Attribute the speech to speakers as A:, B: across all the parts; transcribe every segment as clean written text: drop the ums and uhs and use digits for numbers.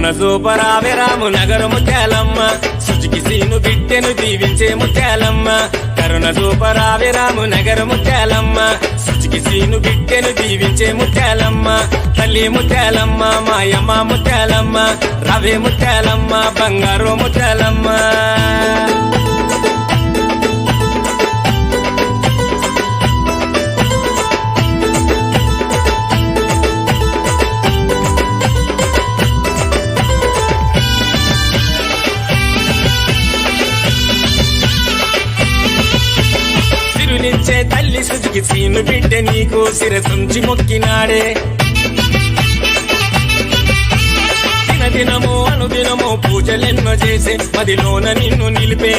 A: కరుణ సూపరావే రాము Nagar Mutyalamma సుచికి scene బిడ్డెను దీవించే ముత్యాలమ్మ కరుణ సూపరావే రాము Nagar Mutyalamma సుచికి scene బిడ్డెను దీవించే ముత్యాలమ్మ తల్లి ముత్యాలమ్మ మాయమ్మ ముత్యాలమ్మ రవే ముత్యాలమ్మ బంగారు ముత్యాలమ్మ నిచ్చే తల్లి సుచికి సీను బిడ్డ నీకు శిరసుంచి మొక్కినాడే దినదినము అనుదినము పూజలెన్నో చేసే మదిలోన నిన్ను నిలిపే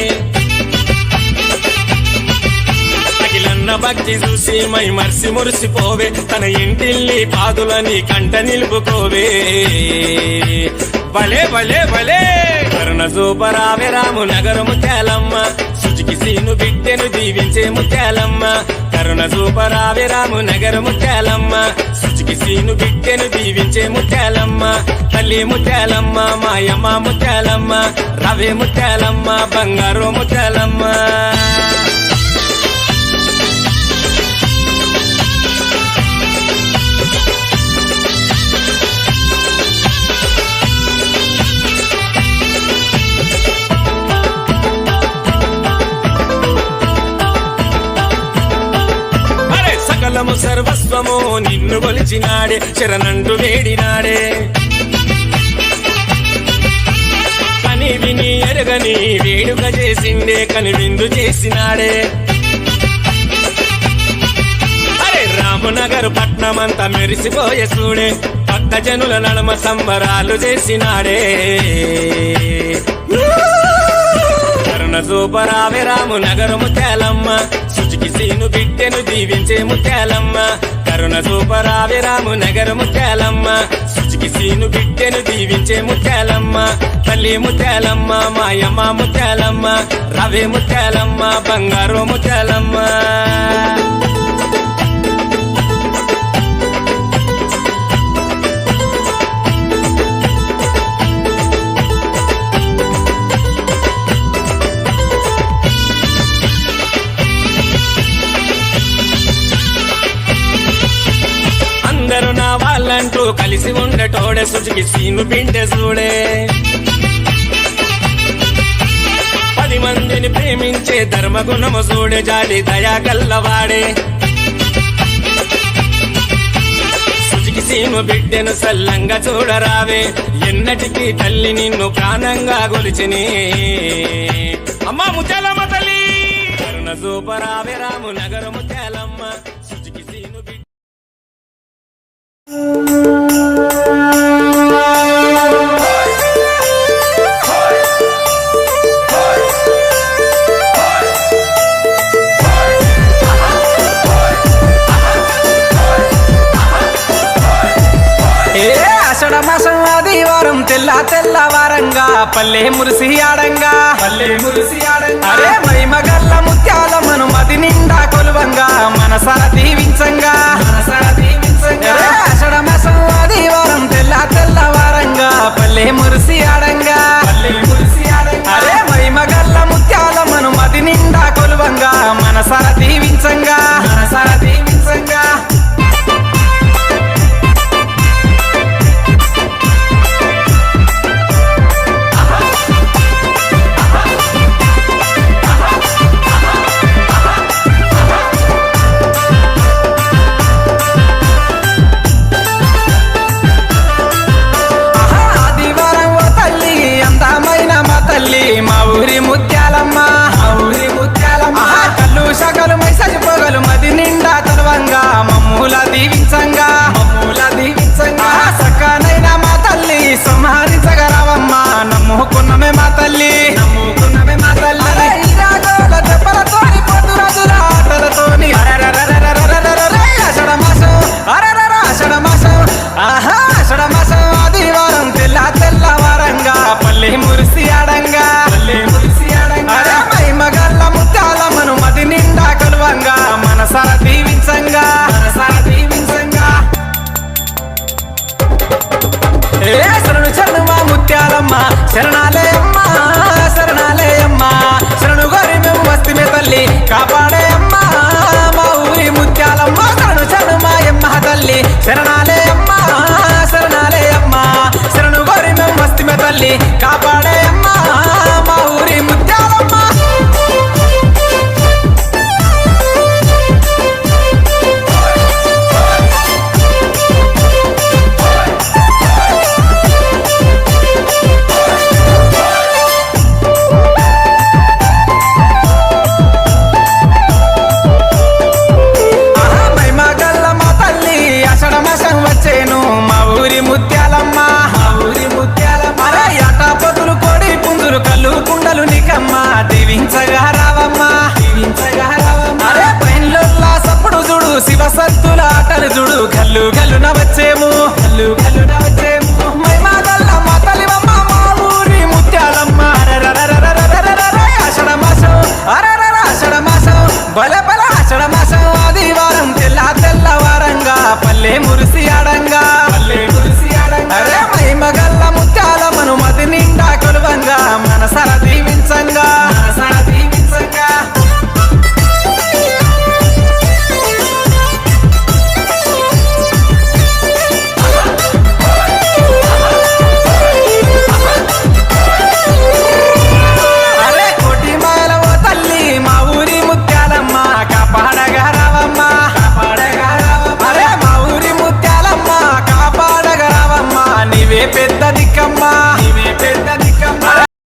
A: అఖిలన్న భక్తి చూసి మై మర్సి మురిసిపోవే తన ఇంటిల్లి పాదులని కంట నిలుపుకోవే భలే భలే భలే కరుణ సూపరావే రాము నగరు ముత్యాలమ్మ సుచికి సీను బిడ్డెను దీవించే ముత్యాలమ్మ కరుణ సూపరావే రాము నగరు ముత్యాలమ్మ సుచికి సీను బిడ్డెను దీవించే ముత్యాలమ్మ తల్లి ముత్యాలమ్మ మాయమ్మ ముత్యాలమ్మ రవే ముత్యాలమ్మ బంగారు ముత్యాలమ్మ సర్వస్వము నిన్ను కొలిచినాడే శరణంటూ వేడినాడే కని విని ఎరగని వేడుక చేసిండే కని విందు చేసినాడే అరే రామనగర్ పట్నమంతా మెరిసిపోయే చూడే పక్క జనుల నడమ సంబరాలు చేసినాడే కరుణ సూపరావే రాము నగరు ముత్యాలమ్మ సుచికి సీను బిడ్డెను దీవించే ముత్యాలమ్మ కరుణ సూపరావే రాము నగరు ముత్యాలమ్మ సుచికి సీను బిడ్డెను దీవించే ముత్యాలమ్మ తల్లి ముత్యాలమ్మ మాయమ్మ ముత్యాలమ్మ రవే ముత్యాలమ్మ బంగారు ముత్యాలమ్మ అందరూ నా వాళ్ళంటూ కలిసి ఉండటోడే సుచికి సీను బిడ్డ చూడే 10 మందిని ప్రేమించే ధర్మగుణము చూడే జాలి దయా గల్లవాడే సుచికి సీను బిడ్డను సల్లంగా చూడరావే ఎన్నటికీ తల్లి నిన్ను ప్రాణంగా గొలిచిని అమ్మా ముత్యాలమ్మ తల్లి కరుణ సూపరావే రాము నగరు ముత్యాలమ్మ సుచికి సీను బిడ్డ
B: మాసం ఆదివారం తెల్లవారంగా పల్లె మురిసి ఆడంగా అరే మగల్ల ముత్యాలమ్మను మది నిండా కొలువంగా మనసారా దీవించంగా ఆషాఢ మాసం ఆదివారం తెల్లవారంగా పల్లె మురిసి ఆడంగా అరే మగల్ల ముత్యాలమ్మను మది నిండా కొలువంగా మనసారా దీవించంగా శరణాలే అమ్మా శరణాలే అమ్మా శరణు గోరి మేము వస్తిమే తల్లి కాపాడే అమ్మా మా ఊరి ముత్యాలమ్మ శరణు శరణు మాయమ్మ తల్లి శరణాలే అమ్మా శరణాలే అమ్మా శరణు గోరి మేము వస్తిమే తల్లి కాపాడే అమ్మా మా ఊరి ముత్యాలమ్మ వచ్చేను మా ఊరి ముత్యాలమ్మ అరే అటా పొదులు కోడి పుంజులు కళ్ళు కుండలు నీకమ్మ దీవించగా రావమ్మా అరే పైన్లో సప్పుడు చూడు శివ సత్తుల ఆటలు చూడు కల్లుగా